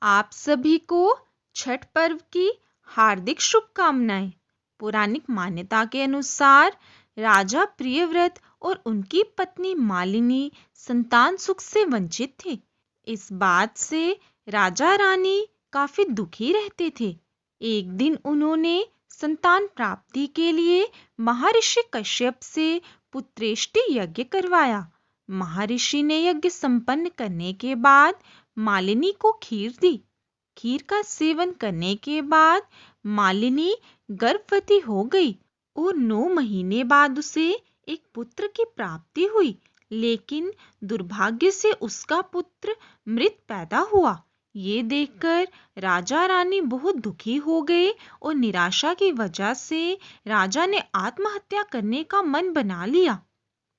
आप सभी को छठ पर्व की हार्दिक शुभकामनाएं। पौराणिक मान्यता के अनुसार राजा प्रियव्रत और उनकी पत्नी मालिनी संतान सुख से वंचित थे। इस बात से राजा रानी काफी दुखी रहते थे। एक दिन उन्होंने संतान प्राप्ति के लिए महर्षि कश्यप से पुत्रेष्टि यज्ञ करवाया। महर्षि ने यज्ञ संपन्न करने के बाद मालिनी को खीर दी। खीर का सेवन करने के बाद मालिनी गर्भवती हो गई और 9 महीने बाद उसे एक पुत्र की प्राप्ति हुई, लेकिन दुर्भाग्य से उसका पुत्र मृत पैदा हुआ। ये देखकर राजा रानी बहुत दुखी हो गए और निराशा की वजह से राजा ने आत्महत्या करने का मन बना लिया।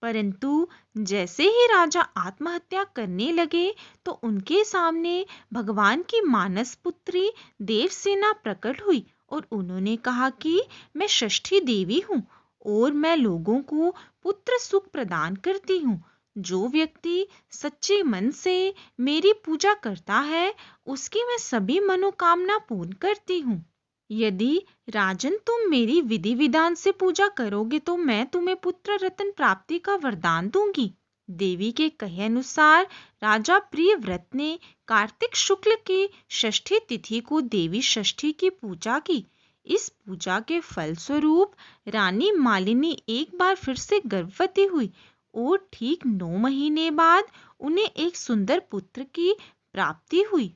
परंतु जैसे ही राजा आत्महत्या करने लगे तो उनके सामने भगवान की मानस पुत्री देवसेना प्रकट हुई और उन्होंने कहा कि मैं षष्ठी देवी हूँ और मैं लोगों को पुत्र सुख प्रदान करती हूँ। जो व्यक्ति सच्चे मन से मेरी पूजा करता है उसकी मैं सभी मनोकामना पूर्ण करती हूँ। यदि राजन तुम मेरी विधि विधान से पूजा करोगे तो मैं तुम्हें पुत्र रत्न प्राप्ति का वरदान दूंगी। देवी के कहे अनुसार राजा प्रियव्रत ने कार्तिक शुक्ल की षष्ठी तिथि को देवी षष्ठी की पूजा की। इस पूजा के फलस्वरूप रानी मालिनी एक बार फिर से गर्भवती हुई और ठीक 9 महीने बाद उन्हें एक सुंदर पुत्र की प्राप्ति हुई।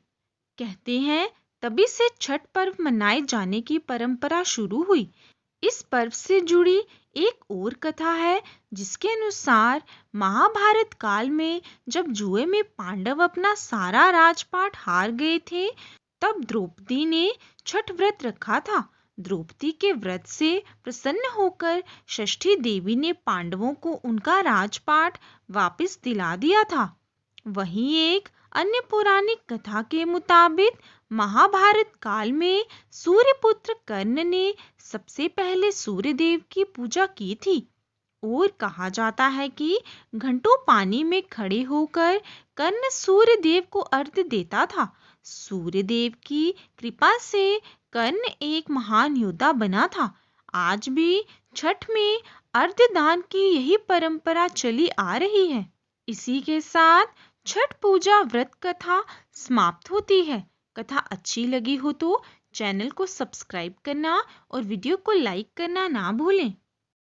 कहते हैं तभी से छठ पर्व मनाए जाने की परंपरा शुरू हुई। इस पर्व से जुड़ी एक और कथा है जिसके अनुसार महाभारत काल में जब जुए में पांडव अपना सारा राजपाट हार गए थे, तब द्रौपदी ने छठ व्रत रखा था। द्रौपदी के व्रत से प्रसन्न होकर षष्ठी देवी ने पांडवों को उनका राजपाट वापस दिला दिया था। वहीं एक अन्य पौराणिक कथा के मुताबिक महाभारत काल में सूर्यपुत्र कर्ण ने सबसे पहले सूर्यदेव की पूजा की थी और कहा जाता है कि घंटों पानी में खड़े होकर कर्ण सूर्यदेव को अर्घ्य देता था। सूर्यदेव की कृपा से कर्ण एक महान योद्धा बना था। आज भी छठ में अर्घ्य दान की यही परंपरा चली आ रही है। इसी के साथ छठ पूजा व्रत कथा समाप्त होती है। कथा अच्छी लगी हो तो चैनल को सब्सक्राइब करना और वीडियो को लाइक करना ना भूलें।